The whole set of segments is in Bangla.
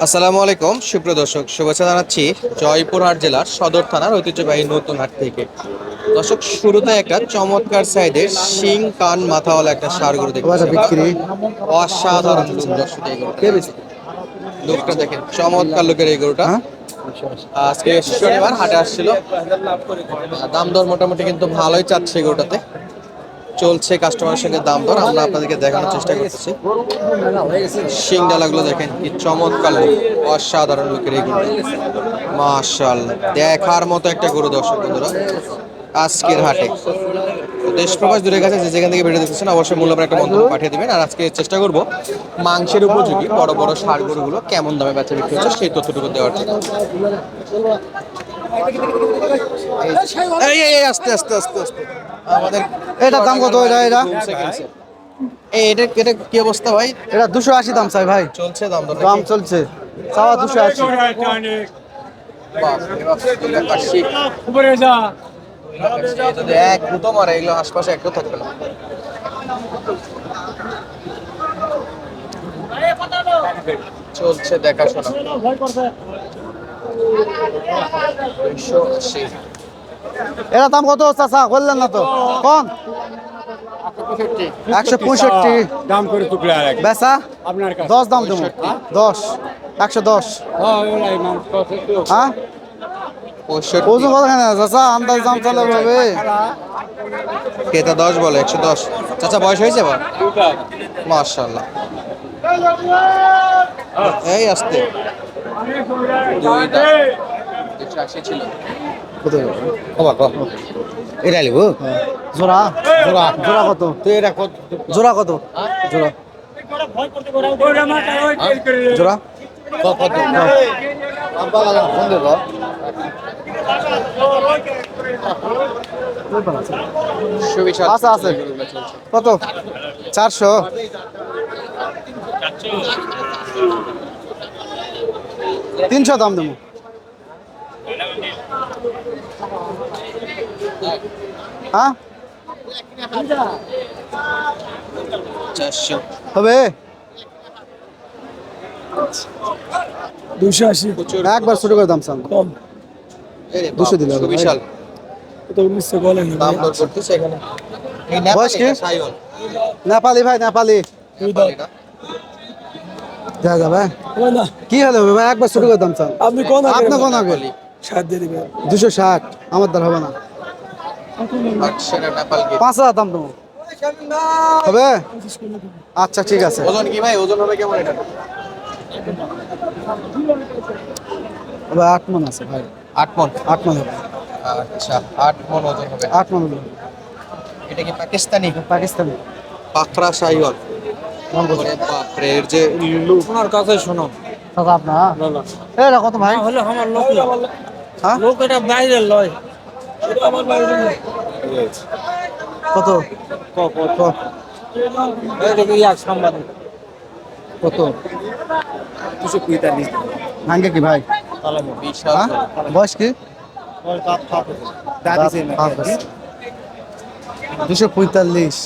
আসসালামু আলাইকুম সুপ্রিয় দর্শক, শুভেচ্ছা জানাচ্ছি জয়পুরহাট জেলার সদর থানার ঐতিহ্যবাহী নতুন হাট থেকে। দর্শক, শুরুতে একটা চমৎকার সাইডের শিং কান মাথাওয়ালা একটা ষাঁড় গরু দেখতেছি। বিক্রি অসাধারণ লুক দর্শক, এই গরুটা লুকটা দেখেন, চমৎকার লুকের এই গরুটা। হ্যাঁ আজকে শনিবার হাটে আসছিল, দাম দর মোটামুটি কিন্তু ভালোই চাচ্ছে এই গরুটাতে। চলছে কাস্টমারের সঙ্গে দাম দর, আমরা আপনাদেরকে দেখানোর চেষ্টা করতেছি। শিং ডালাগুলো দেখেন কি চমৎকার লোক, অসাধারণ লোকের এই গরু, মাশাআল্লাহ দেখার মতো একটা গরু। দর্শক বন্ধুরা, আজকের হাটে দেশ প্রবাস দূরের কাছে যে যেখান থেকে ভিডিও দেখতেছেন অবশ্যই মূল্যবান একটা মন্তব্য পাঠিয়ে দিবেন। আর আজকে চেষ্টা করব মাংসের উপযোগী বড় বড় ষাঁড় গরুগুলো কেমন দামে বেচা বিক্রি হচ্ছে সেই তথ্যটুকু দেওয়ার জন্য। আস্তে আস্তে আস্তে আস্তে আমাদের এটার দাম কত? এটা এটা এটা কি অবস্থা ভাই? এটা 280 দাম চাই ভাই। চলছে দাম দর দাম চলছে চাওয়া 280। যদি এক গুতো মারে এগুলো আশপাশে একটু থাকবে না। চলছে দেখাশোনা। 280। এটা দাম কত চাচা বললেন না তো? কোন 165 দাম করে টুকরে আর এক বেচা আপনার কাছে 10 দাম দেবো 10 110। হ্যাঁ 65। ওজন কতখানে চাচা আন্দাজ দাম চলে ভাবে? ক্রেতা 10 বলে 110। চাচা বয়স হয়েছে বা? মাশাআল্লাহ, এই আসতে দুইটা 280 ছিল। এটা লিব জোড়া জোড়া জোড়া কত? এটা কত? জোড়া কত? জোড়া জোড়া কত? সুবিশাল। আচ্ছা আছে কত? 400। 300 দাম দেবো। হ্যাঁ 400। হবে 280 একবার ছোট করে দাম চান। কম 200 দিলে হবে। সুবিশাল তো 1900 বলেন দাম দর করতেছে এখানে। এই বয়স কি? সাইওয়াল নেপালি ভাই নেপালি নেপালি না? দেখা যাবে না কি হলো ভাই? একবার ছোট করে দাম চান। আপনি কোন আপনি কোন আগে? নেপালি। 7 দিয়ে দিবেন 260 আমার দ্বার হবে না। আচ্ছা, এটা নেপাল কি? 5000 দাম দেবো হবে। আচ্ছা ঠিক আছে। ওজন কি ভাই? ওজন হবে কেমন এটা? হবে 8 মন আছে ভাই। 8 মণ। 8 মন হবে। আচ্ছা, 8 মণ ওজন হবে। 8 মন হবে। এটা কি পাকিস্তানি? পাকিস্তানি পাকড়া সাইওয়াল। দাম কত? ওরে বাপ রে, এর যে লুক। আপনার কাছে শোনো দাদা আপনার এটা কত ভাই? হলো আমার লোক হ্যাঁ লোক এটা বাইরে লয় এটা আমার বাইরে কত? কত এটা কি এক সাংবাদিক কত 245 ভাঙ্গে কি ভাই? বিশাল। হ্যাঁ বয়স কি? দাদি সে 245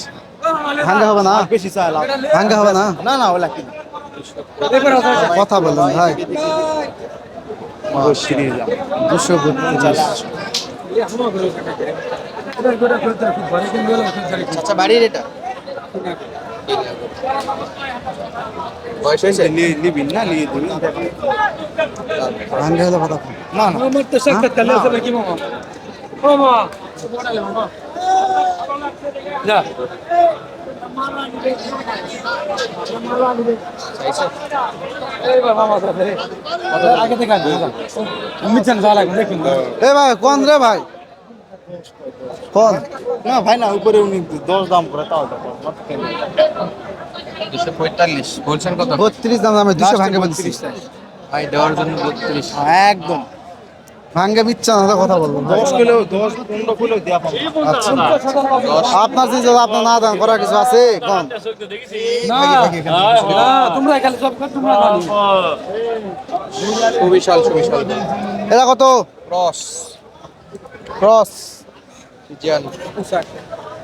ভাঙ্গা হবে না? বেশি চাই ভাঙ্গা হবে না? না না ওলা কি কথা বলেন ভাই। 232 আচ্ছা, বাড়ির এটা বয়স হয়েছে? নিবিন না নিয়ে দিবি ভাঙ্গা হলে কথা কম। না না আমার তো সাক্ষাৎ কালে আছে নাকি মামা ও মামা যা চাইছে? এই বাবা মামা সাথে আগে থেকে মিছান যা লাগে দেখুন এ ভাই কোন রে ভাই? কোন? না ভাই না উপরে উনি 10 দাম করে তাও 245 বলছেন কত? 32 দাম আমি 200 ভাঙ্গে বলছি। ভাই দেওয়ার জন্য 32। একদম ভাঙ্গে বিচ্ছা না কথা বলবো ভাই। 10 কিলো 10 15 কিলো দেয়া পাবো আচ্ছা আপনার জিনিস আপনার না দান করার কিছু আছে কোন? তোমরা খালি সব তোমরা সুবিশাল সুবিশাল। এটা কত? ক্রস ক্রস জিয়ান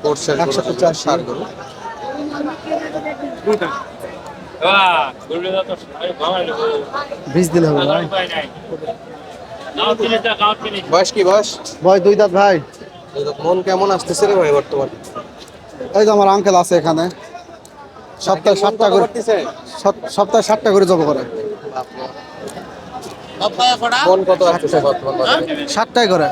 কোর্সের 185 ষাঁড় গরু। বীজ দিলে হবে ভাই। বয়স কি বয়স? ভাই 2 দাঁত ভাই। মন কেমন আসতেছে রে ভাই বর্তমান? এই যে আমার আঙ্কেল আছে এখানে, সপ্তাহে 7টা করে, সপ্তাহে 7টা করে জব করে। মন কত আসতেছে বর্তমান বাজারে? 7টাই করে।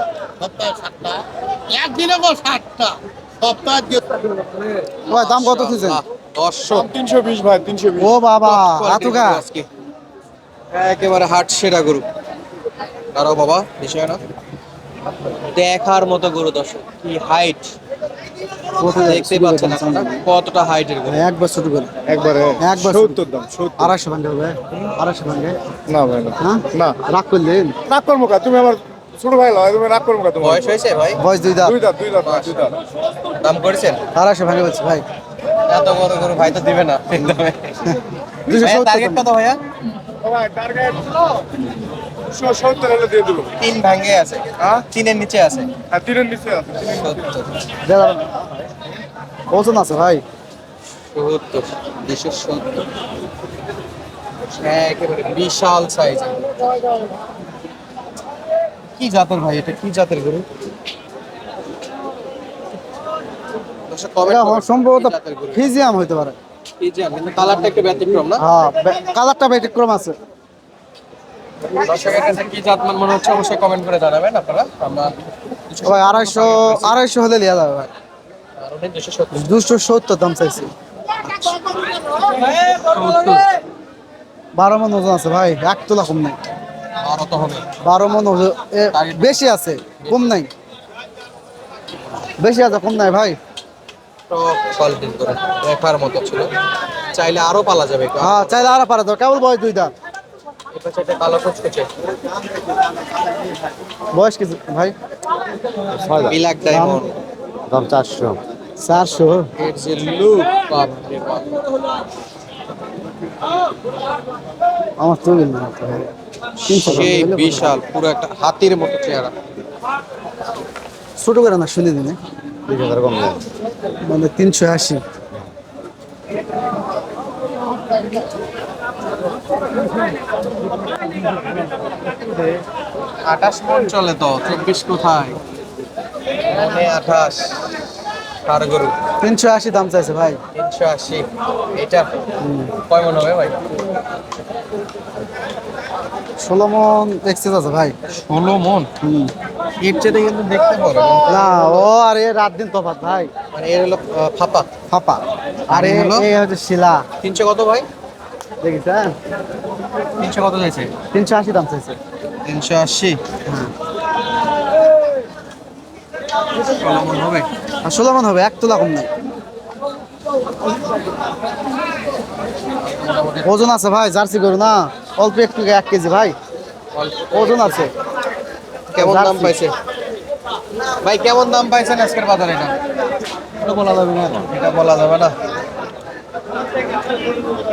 ভাই দাম কত দিয়েছেন? 900 ভাই 320। ও বাবা আতুকা। একেবারে হাট সেরা গরু। আরো বাবা বিষয় না, দেখার মতো গরু দর্শক, কি হাইট দেখতে পাচ্ছেন আপনারা, কতটা হাইটের গরু। একবার ছোট করে, একবারে একবার 70 দাম 70। 250 ভাঙে হবে, 250 ভাঙে। না ভাই না। হ্যাঁ না রাগ করলেন? রাগ করবো কা, তুমি আমার ছোট ভাই লয়, তুমি রাগ করবো কা তোমার? বয়স হয়েছে ভাই? বয়স 2 দাঁত। 2 দাঁত 2 দাঁত 2 দাঁত। দাম করেছেন? 250 ভাঙে বলছি ভাই। এত বড় গরু ভাই তো দিবে না দামে। 270 টার্গেট কত ভাইয়া? ভাই টার্গেট 70 হলে দিয়ে দেব। 3 ভাঙে আছে, হ্যাঁ 3-এর নিচে আছে। আর 3 নিচে আছে। 70 ওজন আছে ভাই। 70 270, একেবারে বিশাল সাইজ। কি জাতের ভাই এটা, কি জাতের গরু? দর্শক comment এটা করবেন, সম্ভবত কি জাতের গরু? ফিজিয়াম হইতে পারে। ফ্রিজিয়ান, কিন্তু কালারটা একটু ব্যতিক্রম না? হ্যাঁ কালারটা ব্যতিক্রম আছে। দর্শকের কাছে কি জাত মান মনে হচ্ছে অবশ্যই কমেন্ট করে জানাবেন আপনারা। আমরা ভাই 250 হলে লিয়া যাবে ভাই। আর ওটা 270। 270 দাম চাইছি। 12 মন ওজন আছে ভাই, 1 তোলা কম নাই। আরো তো হবে। 12 মন ওজন বেশি আছে, কম নাই। বেশি আছে, কম নাই ভাই। টপ কোয়ালিটির করে দেখার মতো ছিল, চাইলে আরো পালা যাবে একটু। হ্যাঁ চাইলে আর পারে তো, কেবল বয়স 2 দাঁত। এটা চাইতে কালো কুচকুচে বয়স কি ভাই? Black diamond. দাম 400। 400 এর যে লুক, বাপ রে বাপ। আমার তো গেল না। 300 সেই বিশাল, পুরো একটা হাতির মতো চেহারা। ছোট করে না, শুনে দিনে 2000 কম দেন। মানে 380। আঠাশ মন চলে তো, 24 কোথায়? মনে 28। কার গরু? 380 দাম চাইছে ভাই। 380। এটা কয় মন হবে ভাই? 16 মন এক্সেস আছে ভাই। 16 মন। এর চেয়ে কিন্তু দেখতে পারো, না ও আর এ রাত দিন তফাৎ ভাই। মানে এর হলো ফাপা। ফাপা। আরে এই হলো? এই হচ্ছে শিলা। 300 কত ভাই? দেখিছেন? 300 কত চাইছে? 380 দাম চাইছে। 380। হ্যাঁ 16 মন হবে। আর 16 মন হবে, 1 তোলা কম নাই। ওজন আছে ভাই, জার্সি গরু না, অল্প একটু 1 কেজি ভাই ওজন আছে। কেমন দাম জার্সি। পাইছে ভাই, কেমন দাম পাইছেন আজকের বাজারে? এটা এটা বলা যাবে না। এটা বলা যাবে না।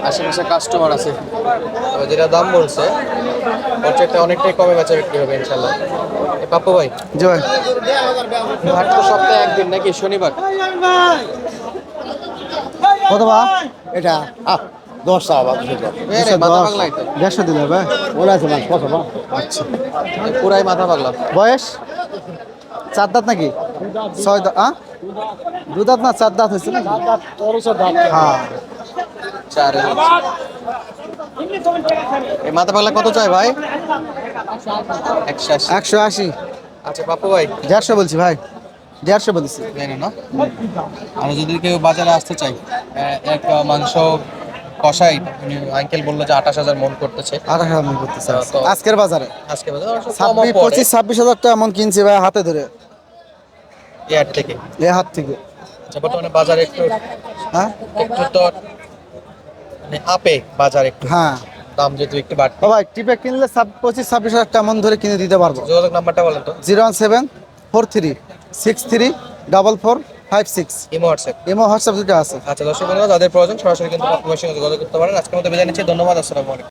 আশেপাশে কাস্টমার আছে, তবে যেটা দাম বলছে ওর চাইতে অনেকটাই কমে বেচা বিক্রি হবে ইনশাল্লাহ। এ পাপ্পু ভাই, জি ভাই। হাট তো সপ্তাহে একদিন নাকি, শনিবার? কত বা? এটা 10 টাকা এ রে, মাথা পাগলা এটা। 150 দিলে হবে। ওরা আছে ভাই কত বা? আচ্ছা। পুরাই মাথা পাগলা। বয়স 4 দাঁত নাকি? 6 দাঁত? 2 দাঁত না 4 দাঁত হয়েছে নাকি? হ্যাঁ 4 এই মাথা পাগলা কত চাই ভাই? 180। 180। আচ্ছা পাপ্পু ভাই, 150 বলছি ভাই, 150 বলছি। জানি না। আর যদি কেউ বাজারে আসতে চাই, এক মাংস কষাই, উনি আঙ্কেল বললো যে 28,000 মন করতেছে 28,000 মন করতেছে তো- আজকের বাজারে। আজকে বাজারে। অবশ্য কমও 26 পড়ে 25,000 টাকা মন কিনছি ভাই হাতে ধরে, এই হাট থেকে। এ হাত থেকে। আচ্ছা, বর্তমানে বাজারে একটু হ্যাঁ একটু তো মানে আপে বাজার একটু, হ্যাঁ দাম যেহেতু একটু বাড়তি। ও ভাই টিপে কিনলে 25-26,000 টাকা মন ধরে কিনে দিতে পারবো। যোগাযোগ নাম্বারটা বলেন তো। 01743634456। Imo WhatsApp. এমও হোয়াটসঅ্যাপ দুটো আছে। আচ্ছা দর্শক বন্ধুরা, যাদের প্রয়োজন সরাসরি কিন্তু পাপ্পু ভাইয়ের সঙ্গে যোগাযোগ করতে পারেন। আজকের মতো বিদায় নিচ্ছি, ধন্যবাদ, আসসালামু আলাইকুম।